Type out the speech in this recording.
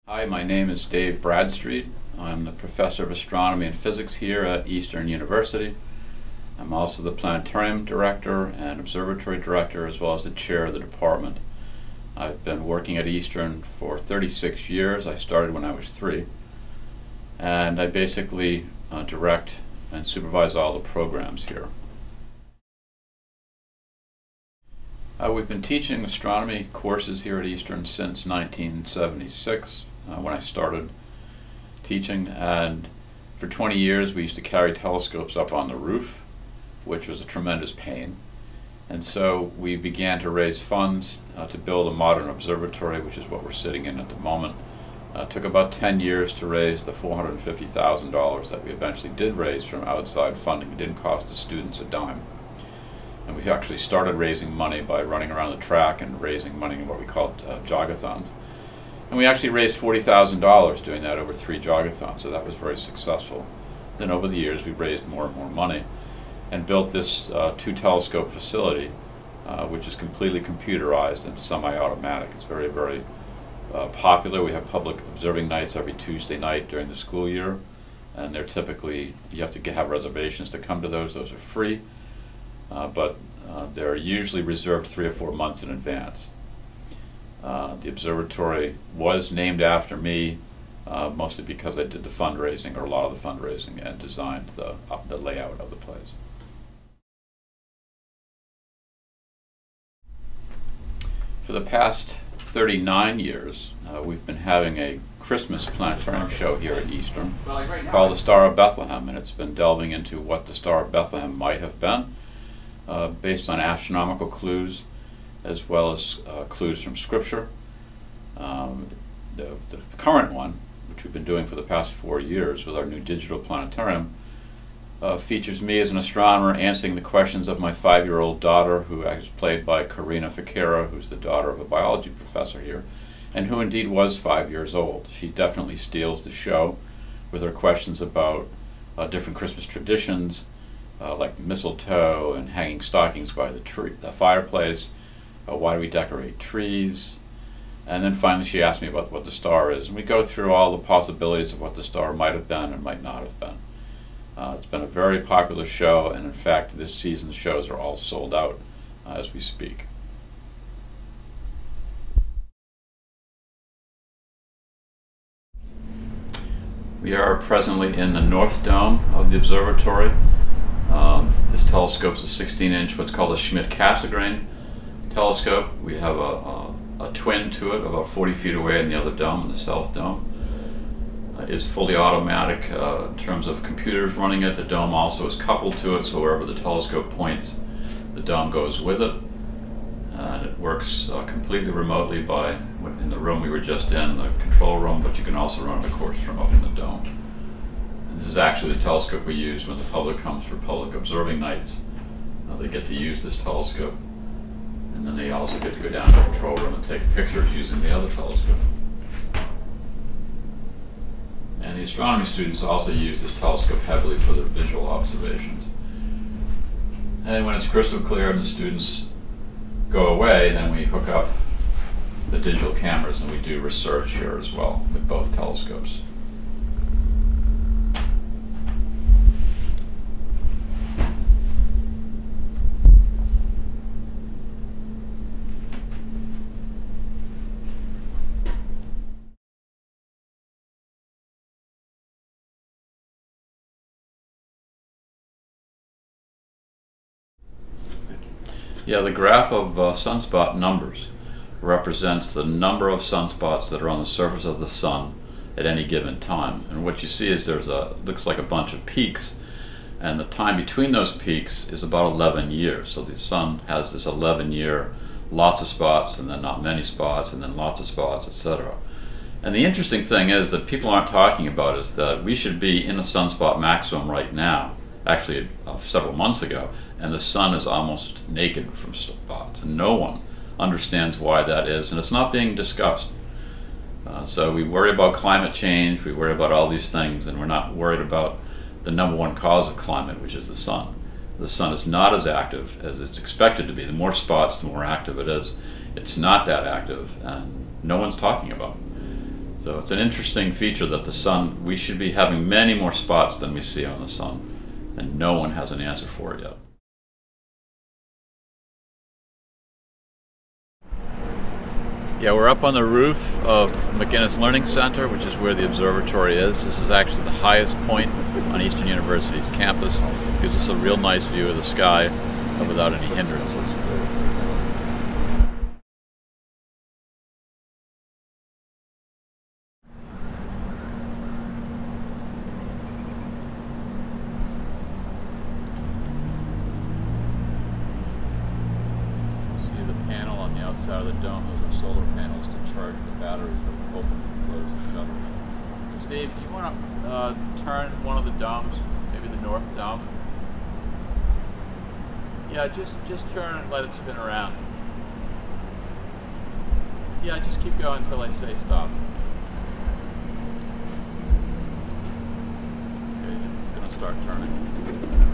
Hi, my name is Dave Bradstreet. I'm the professor of astronomy and physics here at Eastern University. I'm also the planetarium director and observatory director, as well as the chair of the department. I've been working at Eastern for 36 years. I started when I was 3. And I basically direct and supervise all the programs here. We've been teaching astronomy courses here at Eastern since 1976. When I started teaching, and for 20 years we used to carry telescopes up on the roof, which was a tremendous pain. And so we began to raise funds to build a modern observatory, which is what we're sitting in at the moment. It took about 10 years to raise the $450,000 that we eventually did raise from outside funding. It didn't cost the students a dime. And we actually started raising money by running around the track and raising money in what we called jogathons. And we actually raised $40,000 doing that over 3 jogathons, so that was very successful. Then over the years we raised more and more money and built this 2-telescope facility, which is completely computerized and semi-automatic. It's very, very popular. We have public observing nights every Tuesday night during the school year, and they're typically, you have to have reservations to come to those. Those are free, but they're usually reserved 3 or 4 months in advance. The observatory was named after me, mostly because I did the fundraising, or a lot of the fundraising, and designed the layout of the place. For the past 39 years, we've been having a Christmas planetarium show here at Eastern called the Star of Bethlehem, and it's been delving into what the Star of Bethlehem might have been, based on astronomical clues, as well as clues from Scripture. The current one, which we've been doing for the past 4 years with our new digital planetarium, features me as an astronomer answering the questions of my 5-year-old daughter, who is played by Karina Fakira, who's the daughter of a biology professor here, and who indeed was 5 years old. She definitely steals the show with her questions about different Christmas traditions, like mistletoe and hanging stockings by the fireplace. Why do we decorate trees? And then finally she asked me about what the star is. And we go through all the possibilities of what the star might have been and might not have been. It's been a very popular show, and in fact this season's shows are all sold out as we speak. We are presently in the North Dome of the observatory. This telescope is a 16-inch, what's called a Schmidt-Cassegrain telescope. We have a twin to it about 40 feet away in the other dome, in the South Dome. It's fully automatic in terms of computers running it. The dome also is coupled to it, so wherever the telescope points, the dome goes with it. And it works completely remotely in the room we were just in, the control room, but you can also run it, of course, from up in the dome. And this is actually the telescope we use when the public comes for public observing nights. They get to use this telescope. And then they also get to go down to the control room and take pictures using the other telescope. And the astronomy students also use this telescope heavily for their visual observations. And when it's crystal clear and the students go away, then we hook up the digital cameras and we do research here as well with both telescopes. Yeah, the graph of sunspot numbers represents the number of sunspots that are on the surface of the sun at any given time. And what you see is looks like a bunch of peaks, and the time between those peaks is about 11 years. So the sun has this 11-year, lots of spots, and then not many spots, and then lots of spots, etc. And the interesting thing is that people aren't talking about is that we should be in a sunspot maximum right now, actually several months ago, and the sun is almost naked from spots, and no one understands why that is, and it's not being discussed. So we worry about climate change, we worry about all these things, and we're not worried about the #1 cause of climate, which is the sun. The sun is not as active as it's expected to be. The more spots, the more active it is. It's not that active, and no one's talking about it. So it's an interesting feature that the sun, we should be having many more spots than we see on the sun, and no one has an answer for it yet. Yeah, we're up on the roof of McGinnis Learning Center, which is where the observatory is. This is actually the highest point on Eastern University's campus. It gives us a real nice view of the sky without any hindrances. Panel on the outside of the dome, those are solar panels to charge the batteries that will open and close the shuttle. Steve, do you want to turn one of the domes, maybe the north dome? Yeah, just turn it, let it spin around. Yeah, just keep going until I say stop. Okay, it's going to start turning.